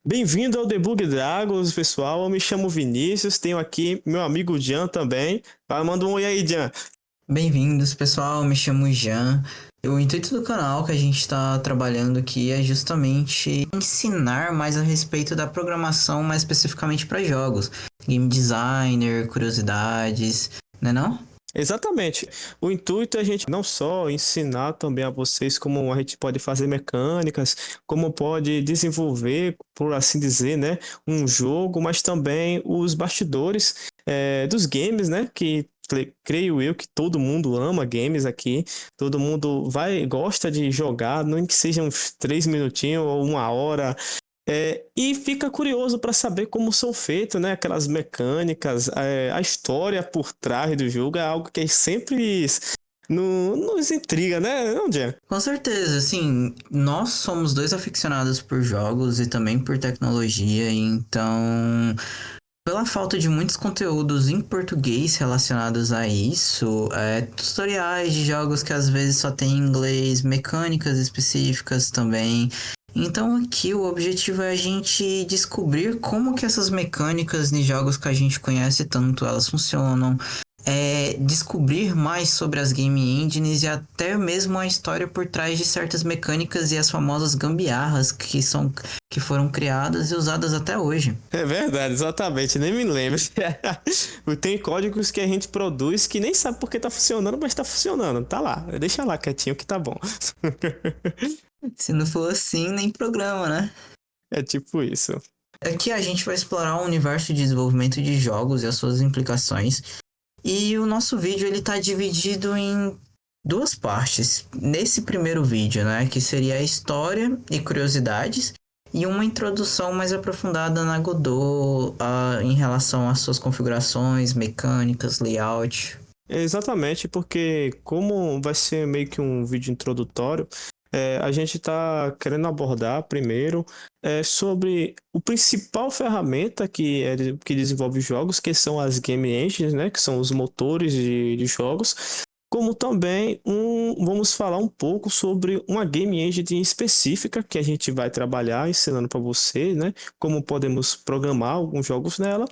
Bem-vindo ao Debug Dragons, pessoal. Eu me chamo Vinícius, tenho aqui meu amigo Jan também. Manda um oi aí, Jan. Bem-vindos, pessoal. Me chamo Jean. O intuito do canal que a gente está trabalhando aqui é justamente ensinar mais a respeito da programação, mais especificamente para jogos, game designer, curiosidades, né não? Exatamente. O intuito é a gente não só ensinar também a vocês como a gente pode fazer mecânicas, como pode desenvolver, por assim dizer, né, um jogo, mas também os bastidores dos games, né, que creio eu que todo mundo ama games aqui, todo mundo gosta de jogar, nem que seja uns 3 minutinhos ou uma hora, e fica curioso para saber como são feitas, né, aquelas mecânicas, a história por trás do jogo é algo que sempre nos intriga, né, não, Jean? Com certeza, assim, nós somos dois aficionados por jogos e também por tecnologia, então pela falta de muitos conteúdos em português relacionados a isso, tutoriais de jogos que às vezes só tem em inglês, mecânicas específicas também. Então aqui o objetivo é a gente descobrir como que essas mecânicas de jogos que a gente conhece tanto, elas funcionam, descobrir mais sobre as game engines e até mesmo a história por trás de certas mecânicas e as famosas gambiarras que foram criadas e usadas até hoje. É verdade, exatamente, nem me lembro. Tem códigos que a gente produz que nem sabe por que tá funcionando, mas tá funcionando. Tá lá, deixa lá quietinho que tá bom. Se não for assim, nem programa, né? É tipo isso. Aqui a gente vai explorar o universo de desenvolvimento de jogos e as suas implicações. E o nosso vídeo ele tá dividido em duas partes. Nesse primeiro vídeo, né, que seria a história e curiosidades, e uma introdução mais aprofundada na Godot, em relação às suas configurações, mecânicas, layout. Exatamente, porque como vai ser meio que um vídeo introdutório, a gente está querendo abordar primeiro sobre o principal ferramenta que desenvolve jogos, que são as game engines, né, que são os motores de jogos, como também vamos falar um pouco sobre uma game engine específica que a gente vai trabalhar ensinando para você, né, como podemos programar alguns jogos nela.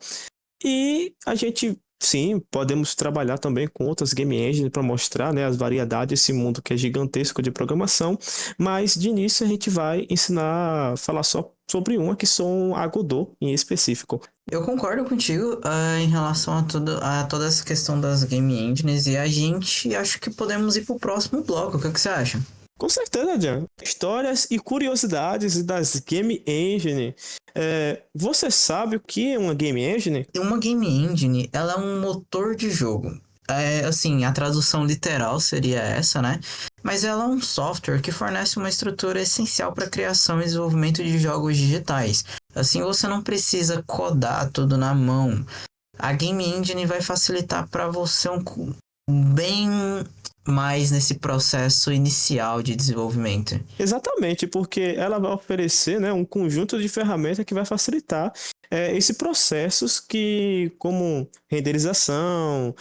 E a gente, sim, podemos trabalhar também com outras game engines para mostrar, né, as variedades desse mundo que é gigantesco de programação, mas de início a gente vai ensinar, falar só sobre uma que são a Godot em específico. Eu concordo contigo, em relação a toda essa questão das game engines e a gente acho que podemos ir pro próximo bloco. O que que você acha? Com certeza, Jan. Histórias e curiosidades das game engine. Você sabe o que é uma game engine? Uma game engine, ela é um motor de jogo. Assim, a tradução literal seria essa, né? Mas ela é um software que fornece uma estrutura essencial para a criação e desenvolvimento de jogos digitais. Assim, você não precisa codar tudo na mão. A game engine vai facilitar para você bem mais nesse processo inicial de desenvolvimento. Exatamente, porque ela vai oferecer, né, um conjunto de ferramentas que vai facilitar esse processos como renderização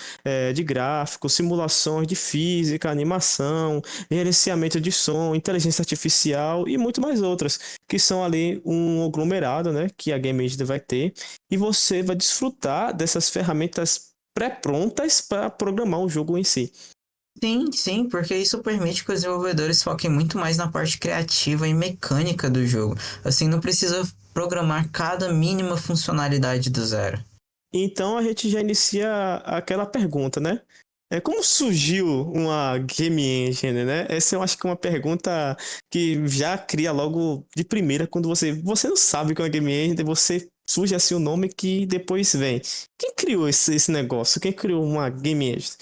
de gráficos, simulações de física, animação, gerenciamento de som, inteligência artificial e muito mais outras, que são ali um aglomerado, né, que a Game Engine vai ter, e você vai desfrutar dessas ferramentas pré-prontas para programar o jogo em si. Sim, sim, porque isso permite que os desenvolvedores foquem muito mais na parte criativa e mecânica do jogo. Assim, não precisa programar cada mínima funcionalidade do zero. Então a gente já inicia aquela pergunta, né? Como surgiu uma game engine, né? Essa eu acho que é uma pergunta que já cria logo de primeira quando você não sabe o que é uma game engine, você surge assim o nome que depois vem. Quem criou esse negócio? Quem criou uma game engine?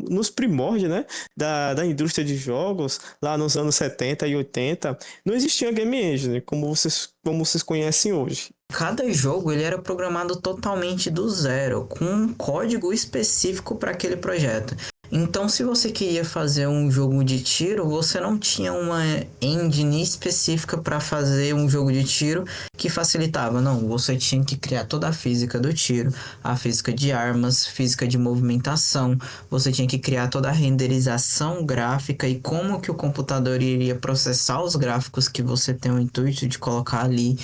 Nos primórdios, né, da indústria de jogos, lá nos anos 70 e 80, não existia game engine como vocês conhecem hoje. Cada jogo ele era programado totalmente do zero, com um código específico para aquele projeto. Então, se você queria fazer um jogo de tiro, você não tinha uma engine específica para fazer um jogo de tiro que facilitava. Não, você tinha que criar toda a física do tiro, a física de armas, física de movimentação. Você tinha que criar toda a renderização gráfica e como que o computador iria processar os gráficos que você tem o intuito de colocar ali.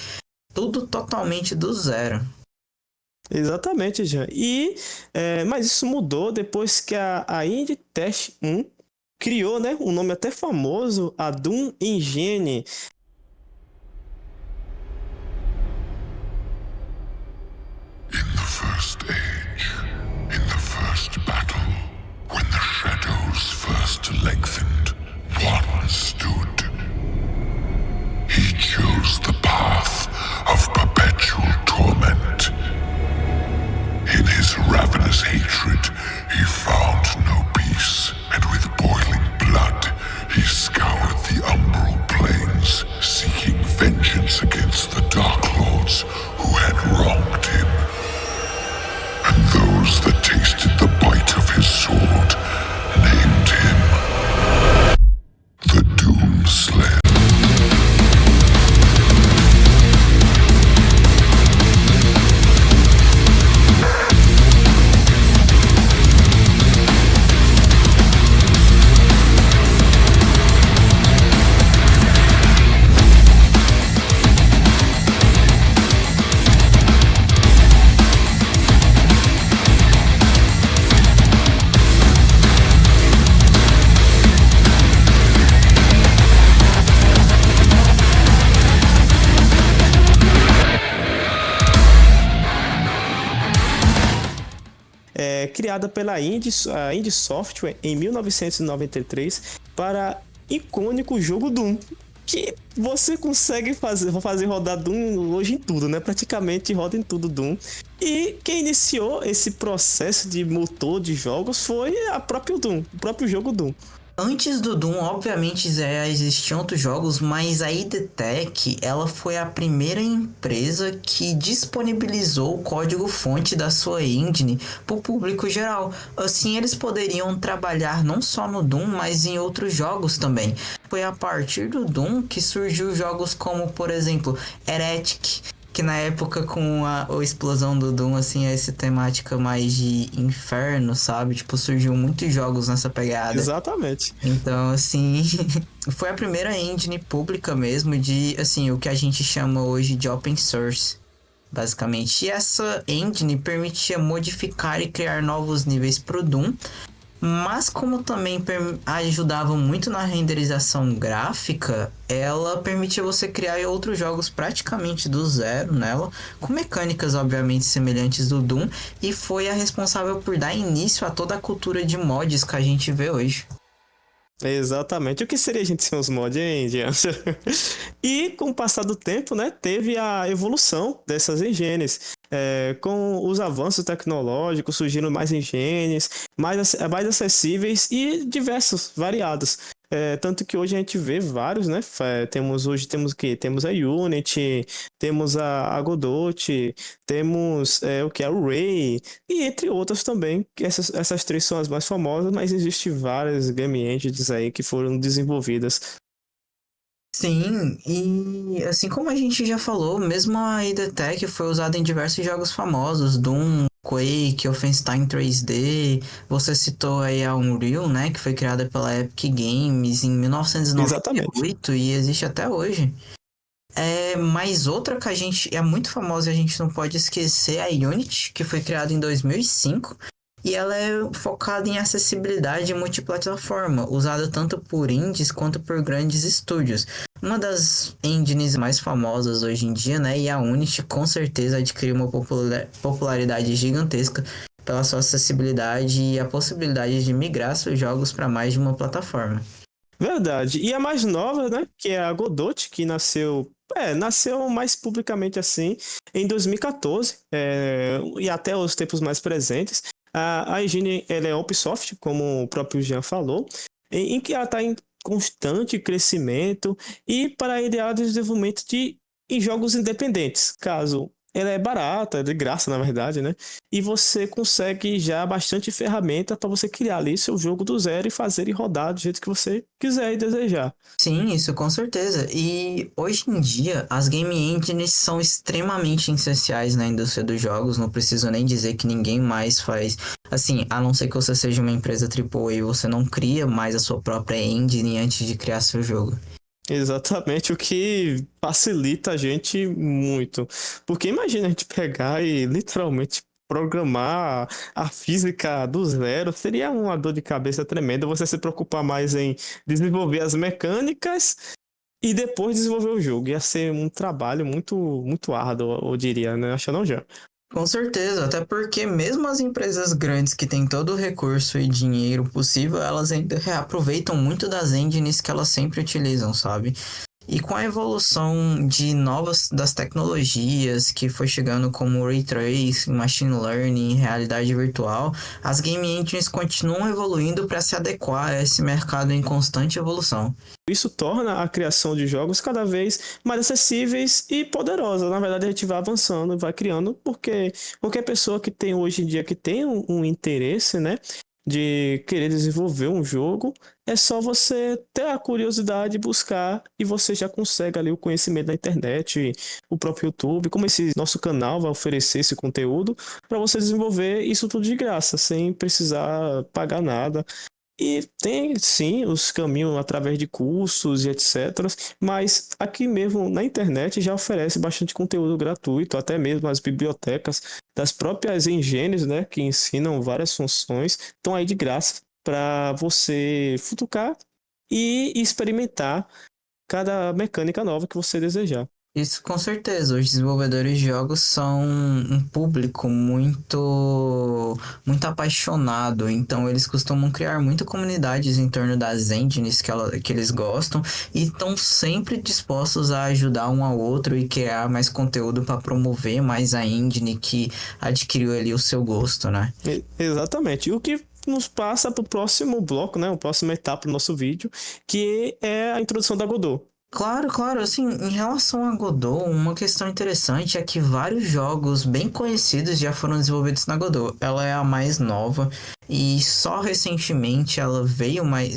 Tudo totalmente do zero. Exatamente, Jean. Mas isso mudou depois que a Indie Test 1 criou, né, um nome até famoso, a Doom Engine. In the first age, in the first battle, when the shadows first lengthened, one stood. He chose the path of perpetual torment. In his ravenous hatred, he found no peace, and with boiling blood, he scoured the umbral plains, seeking vengeance against the Dark Lords who had wronged him. And those that tasted the bite of his sword named him the Doom Slayer. Criada pela a Indie Software em 1993 para icônico jogo Doom, que você consegue fazer rodar Doom hoje em tudo, né? Praticamente roda em tudo Doom. E quem iniciou esse processo de motor de jogos foi a própria Doom, o próprio jogo Doom. Antes do Doom, obviamente, já existiam outros jogos, mas a id Tech, ela foi a primeira empresa que disponibilizou o código-fonte da sua engine para o público geral. Assim, eles poderiam trabalhar não só no Doom, mas em outros jogos também. Foi a partir do Doom que surgiu jogos como, por exemplo, Heretic, que na época com a explosão do Doom, assim, essa temática mais de inferno, sabe? Tipo, surgiu muitos jogos nessa pegada. Exatamente. Então, assim, foi a primeira engine pública mesmo de, assim, o que a gente chama hoje de open source, basicamente. E essa engine permitia modificar e criar novos níveis pro Doom, mas como também ajudava muito na renderização gráfica, ela permitia você criar outros jogos praticamente do zero nela, com mecânicas obviamente semelhantes do Doom, e foi a responsável por dar início a toda a cultura de mods que a gente vê hoje. Exatamente. O que seria a gente sem os mods, hein, Jean? E com o passar do tempo, né, teve a evolução dessas engines. Com os avanços tecnológicos, surgiram mais engines, mais acessíveis e diversos, variados. Tanto que hoje a gente vê vários, né? Temos o quê? Temos a Unity, temos a Godot, temos o que é o Ray, e entre outras também. Essas três são as mais famosas, mas existem várias game engines aí que foram desenvolvidas. Sim, e assim como a gente já falou, mesmo a id Tech foi usada em diversos jogos famosos, Doom, Quake, Wolfenstein 3D, você citou aí a Unreal, né, que foi criada pela Epic Games em Exatamente. 1998 e existe até hoje. Mas outra que a gente é muito famosa e a gente não pode esquecer é a Unity, que foi criada em 2005. E ela é focada em acessibilidade multiplataforma, usada tanto por indies quanto por grandes estúdios. Uma das engines mais famosas hoje em dia, né? E a Unity com certeza adquiriu uma popularidade gigantesca pela sua acessibilidade e a possibilidade de migrar seus jogos para mais de uma plataforma. Verdade. E a mais nova, né, que é a Godot, que nasceu mais publicamente assim em 2014, e até os tempos mais presentes. A engine ela é Ubisoft, como o próprio Jean falou, em que ela está em constante crescimento e para a ideia de desenvolvimento em jogos independentes, caso ela é barata, é de graça, na verdade, né? E você consegue já bastante ferramenta para você criar ali seu jogo do zero e fazer e rodar do jeito que você quiser e desejar. Sim, isso com certeza. E hoje em dia, as game engines são extremamente essenciais na indústria dos jogos. Não preciso nem dizer que ninguém mais faz. Assim, a não ser que você seja uma empresa AAA e você não cria mais a sua própria engine antes de criar seu jogo. Exatamente, o que facilita a gente muito. Porque imagina a gente pegar e literalmente programar a física do zero, seria uma dor de cabeça tremenda. Você se preocupar mais em desenvolver as mecânicas e depois desenvolver o jogo. Ia ser um trabalho muito árduo, eu diria, né? Acho não, já. Com certeza, até porque mesmo as empresas grandes que têm todo o recurso e dinheiro possível, elas ainda reaproveitam muito das engines que elas sempre utilizam, sabe? E com a evolução de novas das tecnologias que foi chegando como Ray Tracing, Machine Learning, realidade virtual, as game engines continuam evoluindo para se adequar a esse mercado em constante evolução. Isso torna a criação de jogos cada vez mais acessíveis e poderosa. Na verdade, a gente vai avançando, vai criando, porque qualquer pessoa que tem hoje em dia que tem um interesse, né, de querer desenvolver um jogo, é só você ter a curiosidade, buscar e você já consegue ali o conhecimento da internet, o próprio YouTube, como esse nosso canal vai oferecer esse conteúdo para você desenvolver isso tudo de graça, sem precisar pagar nada. E tem sim os caminhos através de cursos e etc. Mas aqui mesmo na internet já oferece bastante conteúdo gratuito, até mesmo as bibliotecas das próprias engines, né, que ensinam várias funções, estão aí de graça para você futucar e experimentar cada mecânica nova que você desejar. Isso com certeza, os desenvolvedores de jogos são um público muito apaixonado, então eles costumam criar muitas comunidades em torno das engines que eles gostam e estão sempre dispostos a ajudar um ao outro e criar mais conteúdo para promover mais a engine que adquiriu ali o seu gosto, né? Exatamente. E o que nos passa para o próximo bloco, né, a próxima etapa do nosso vídeo, que é a introdução da Godot. Claro, assim, em relação a Godot, uma questão interessante é que vários jogos bem conhecidos já foram desenvolvidos na Godot. Ela é a mais nova e só recentemente ela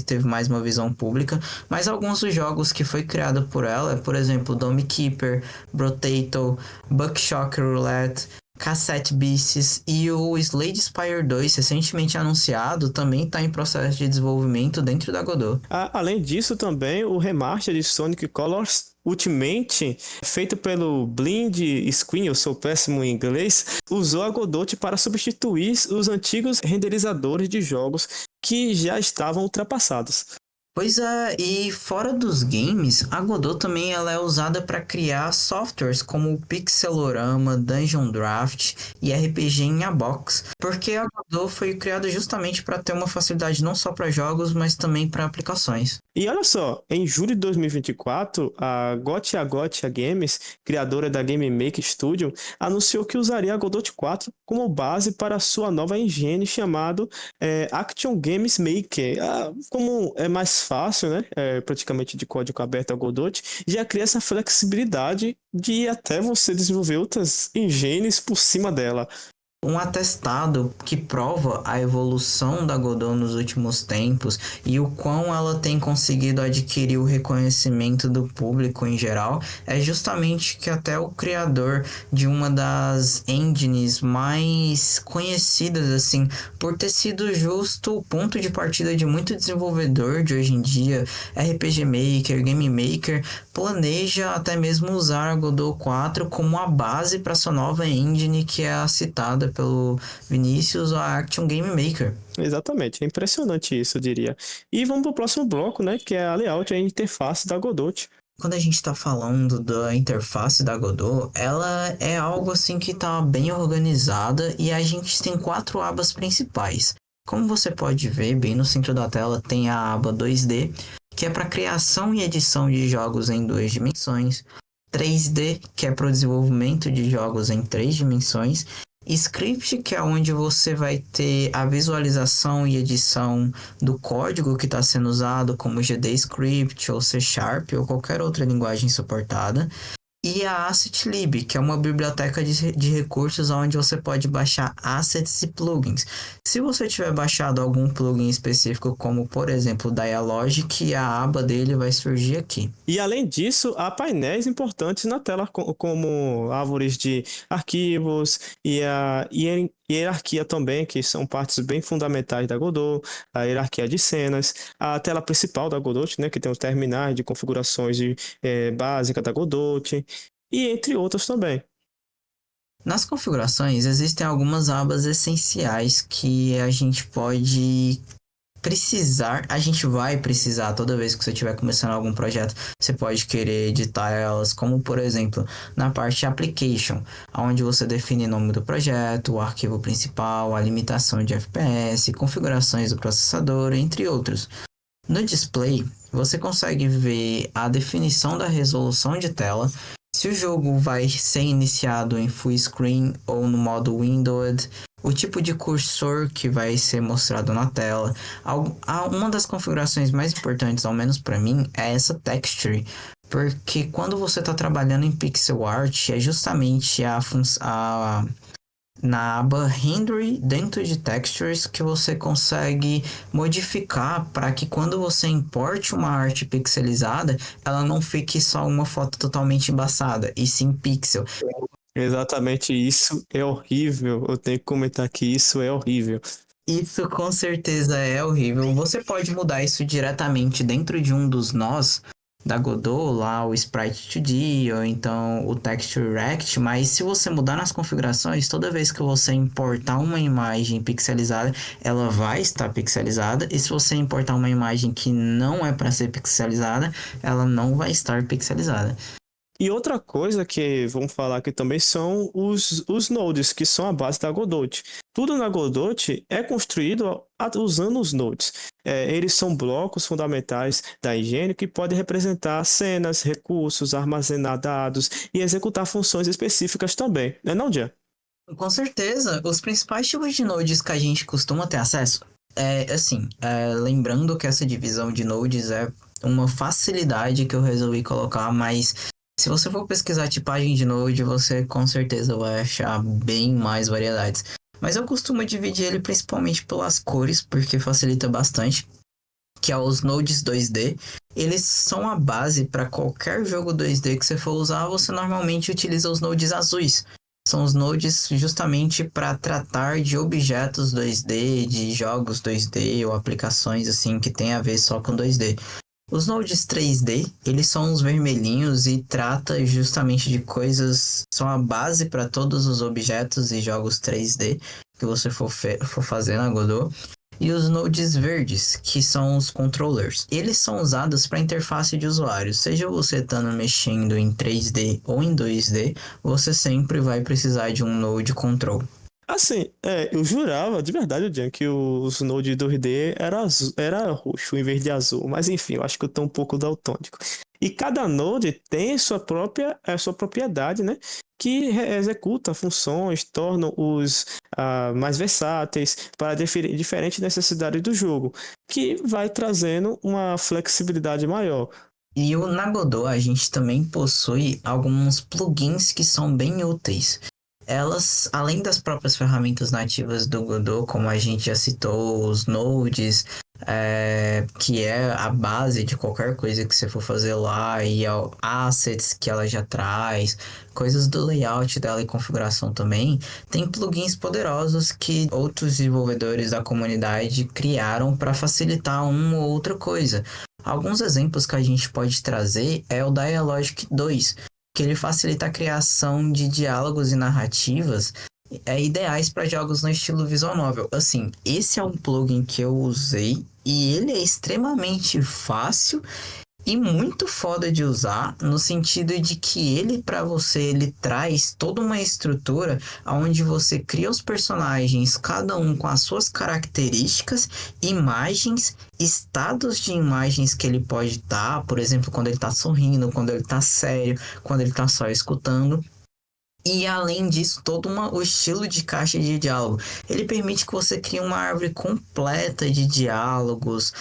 teve mais uma visão pública, mas alguns dos jogos que foi criado por ela, por exemplo, Dome Keeper, Brotato, Buckshock Roulette, Cassette Beasts e o Slade Spire 2, recentemente anunciado, também está em processo de desenvolvimento dentro da Godot. Além disso, também o remaster de Sonic Colors Ultimate, feito pelo Blind Screen, eu sou péssimo em inglês, usou a Godot para substituir os antigos renderizadores de jogos que já estavam ultrapassados. Pois é, e fora dos games, a Godot também ela é usada para criar softwares como o Pixelorama, Dungeon Draft e RPG em a Box, porque a Godot foi criada justamente para ter uma facilidade não só para jogos, mas também para aplicações. E olha só, em julho de 2024, a Gotcha Games, criadora da Game Maker Studio, anunciou que usaria a Godot 4 como base para sua nova engine chamado Action Games Maker. Como é mais fácil, né? Praticamente de código aberto a Godot, já cria essa flexibilidade de até você desenvolver outras engines por cima dela. Um atestado que prova a evolução da Godot nos últimos tempos e o quão ela tem conseguido adquirir o reconhecimento do público em geral é justamente que até o criador de uma das engines mais conhecidas assim, por ter sido justo o ponto de partida de muito desenvolvedor de hoje em dia, RPG Maker, Game Maker, planeja até mesmo usar a Godot 4 como a base para sua nova engine que é a citada pelo Vinícius, a Action Game Maker. Exatamente, é impressionante isso, eu diria. E vamos para o próximo bloco, né, que é a layout, a interface da Godot. Quando a gente está falando da interface da Godot, ela é algo assim que está bem organizada e a gente tem 4 abas principais. Como você pode ver, bem no centro da tela tem a aba 2D, que é para criação e edição de jogos em 2 dimensões, 3D, que é para o desenvolvimento de jogos em 3 dimensões, Script, que é onde você vai ter a visualização e edição do código que está sendo usado, como GDScript ou C Sharp ou qualquer outra linguagem suportada. e a AssetLib, que é uma biblioteca de recursos onde você pode baixar assets e plugins. Se você tiver baixado algum plugin específico, como por exemplo o Dialogic, a aba dele vai surgir aqui. E além disso, há painéis importantes na tela, como árvores de arquivos e a hierarquia também, que são partes bem fundamentais da Godot, a hierarquia de cenas, a tela principal da Godot, né, que tem os terminais de configurações básica da Godot, e entre outros também. Nas configurações, existem algumas abas essenciais que a gente vai precisar toda vez que você estiver começando algum projeto. Você pode querer editar elas, como por exemplo, na parte Application, onde você define o nome do projeto, o arquivo principal, a limitação de FPS, configurações do processador, entre outros. No display, você consegue ver a definição da resolução de tela, se o jogo vai ser iniciado em full screen ou no modo windowed, o tipo de cursor que vai ser mostrado na tela. Uma das configurações mais importantes, ao menos para mim, é essa texture, porque quando você está trabalhando em pixel art, é justamente na aba Render dentro de Textures que você consegue modificar para que quando você importe uma arte pixelizada, ela não fique só uma foto totalmente embaçada, e sim pixel. Exatamente, isso é horrível. Eu tenho que comentar que isso é horrível. Isso com certeza é horrível. Você pode mudar isso diretamente dentro de um dos nós da Godot, lá o Sprite 2D ou então o Texture Rect, mas se você mudar nas configurações, toda vez que você importar uma imagem pixelizada, ela vai estar pixelizada, e se você importar uma imagem que não é para ser pixelizada, ela não vai estar pixelizada. E outra coisa que vamos falar aqui também são os nodes, que são a base da Godot. Tudo na Godot é construído usando os nodes. Eles são blocos fundamentais da engine que podem representar cenas, recursos, armazenar dados e executar funções específicas também. Não é não, Jean? Com certeza, os principais tipos de nodes que a gente costuma ter acesso lembrando que essa divisão de nodes é uma facilidade que eu resolvi colocar, mas se você for pesquisar tipagem de node, você com certeza vai achar bem mais variedades. Mas eu costumo dividir ele principalmente pelas cores, porque facilita bastante, que é os nodes 2D. Eles são a base para qualquer jogo 2D que você for usar, você normalmente utiliza os nodes azuis. São os nodes justamente para tratar de objetos 2D, de jogos 2D ou aplicações assim que tem a ver só com 2D. Os nodes 3D, eles são os vermelhinhos e trata justamente de coisas, são a base para todos os objetos e jogos 3D que você for fazer na Godot. E os nodes verdes, que são os controllers. Eles são usados para interface de usuário. Seja você estando mexendo em 3D ou em 2D, você sempre vai precisar de um node control. Assim, eu jurava, de verdade, Jean, que os nodes 2D era roxo em vez de azul. Mas enfim, eu acho que eu tô um pouco daltônico. E cada node tem sua propriedade, né? Que executa funções, torna os mais versáteis para diferentes necessidades do jogo, que vai trazendo uma flexibilidade maior. E na Godot a gente também possui alguns plugins que são bem úteis. Elas, além das próprias ferramentas nativas do Godot, como a gente já citou, os nodes, que é a base de qualquer coisa que você for fazer lá, e assets que ela já traz, coisas do layout dela e configuração também, tem plugins poderosos que outros desenvolvedores da comunidade criaram para facilitar uma ou outra coisa. Alguns exemplos que a gente pode trazer é o Dialogic 2, que ele facilita a criação de diálogos e narrativas ideais para jogos no estilo visual novel. Assim, esse é um plugin que eu usei e ele é extremamente fácil e muito foda de usar, no sentido de que ele traz toda uma estrutura onde você cria os personagens, cada um com as suas características, imagens, estados de imagens que ele pode estar, por exemplo, quando ele tá sorrindo, quando ele tá sério, quando ele tá só escutando. E além disso, todo o estilo de caixa de diálogo. Ele permite que você crie uma árvore completa de diálogos,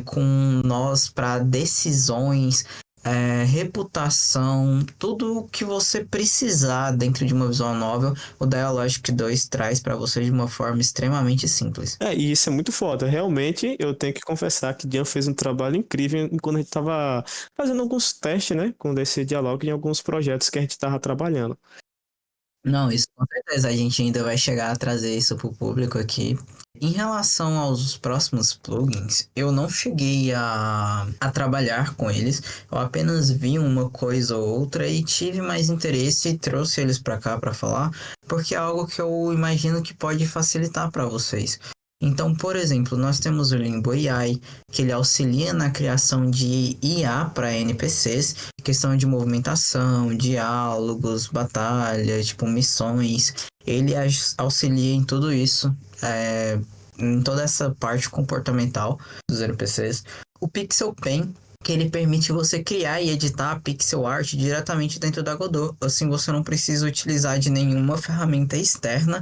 com nós para decisões, reputação, tudo o que você precisar dentro de uma visual novel, o Dialogic 2 traz para você de uma forma extremamente simples. E isso é muito foda. Realmente, eu tenho que confessar que Jean fez um trabalho incrível quando a gente tava fazendo alguns testes, né? Com esse diálogo em alguns projetos que a gente tava trabalhando. Não, isso com certeza a gente ainda vai chegar a trazer isso para o público aqui. Em relação aos próximos plugins, eu não cheguei a trabalhar com eles, eu apenas vi uma coisa ou outra e tive mais interesse e trouxe eles para cá para falar, porque é algo que eu imagino que pode facilitar para vocês. Então, por exemplo, nós temos o Limbo AI, que ele auxilia na criação de IA para NPCs, questão de movimentação, diálogos, batalhas, tipo missões. Ele auxilia em tudo isso, em toda essa parte comportamental dos NPCs. O Pixel Pen, que ele permite você criar e editar pixel art diretamente dentro da Godot. Assim você não precisa utilizar de nenhuma ferramenta externa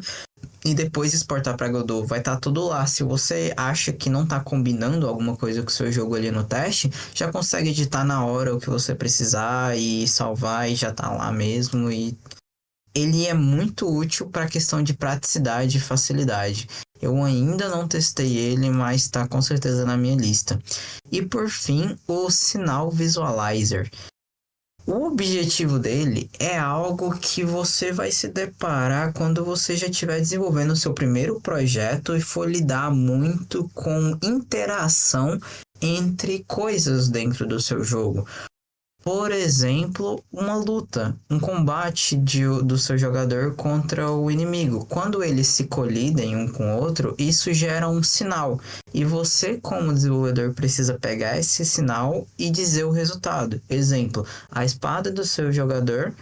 e depois exportar para Godot. Vai estar tudo lá. Se você acha que não está combinando alguma coisa com o seu jogo ali no teste, já consegue editar na hora o que você precisar e salvar e já está lá mesmo. E ele é muito útil para a questão de praticidade e facilidade. Eu ainda não testei ele, mas está com certeza na minha lista. E por fim, o Sinal Visualizer. O objetivo dele é algo que você vai se deparar quando você já estiver desenvolvendo o seu primeiro projeto e for lidar muito com interação entre coisas dentro do seu jogo. Por exemplo, uma luta, um combate do seu jogador contra o inimigo. Quando eles se colidem um com o outro, isso gera um sinal. E você, como desenvolvedor, precisa pegar esse sinal e dizer o resultado. Exemplo, a espada do seu jogador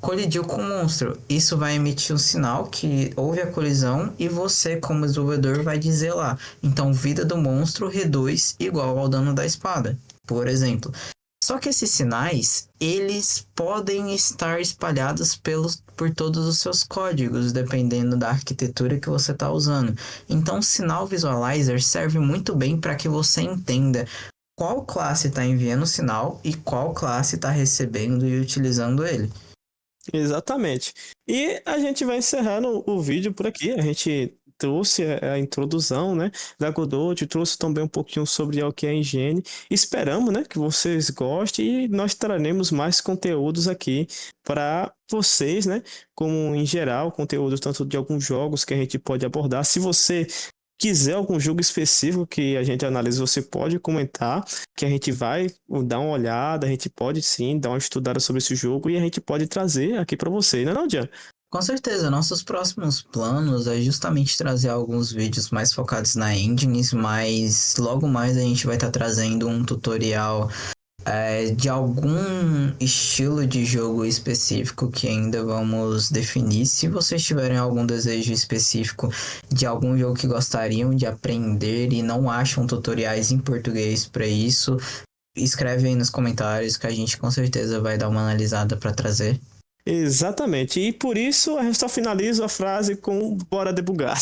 colidiu com o monstro. Isso vai emitir um sinal que houve a colisão e você, como desenvolvedor, vai dizer lá. Então, vida do monstro reduz igual ao dano da espada, por exemplo. Só que esses sinais, eles podem estar espalhados por todos os seus códigos, dependendo da arquitetura que você está usando. Então, o Sinal Visualizer serve muito bem para que você entenda qual classe está enviando o sinal e qual classe está recebendo e utilizando ele. Exatamente. E a gente vai encerrando o vídeo por aqui. A gente trouxe a introdução, né, da Godot, trouxe também um pouquinho sobre o que é a Engine. Esperamos, né, que vocês gostem e nós traremos mais conteúdos aqui para vocês, né, como em geral, conteúdos tanto de alguns jogos que a gente pode abordar. Se você quiser algum jogo específico que a gente analise, você pode comentar, que a gente vai dar uma olhada, a gente pode sim dar uma estudada sobre esse jogo e a gente pode trazer aqui para você, não é não, Jean? Com certeza, nossos próximos planos é justamente trazer alguns vídeos mais focados na engines, mas logo mais a gente vai estar trazendo um tutorial de algum estilo de jogo específico que ainda vamos definir. Se vocês tiverem algum desejo específico de algum jogo que gostariam de aprender e não acham tutoriais em português para isso, escreve aí nos comentários que a gente com certeza vai dar uma analisada para trazer. Exatamente. E por isso a gente só finaliza a frase com bora debugar.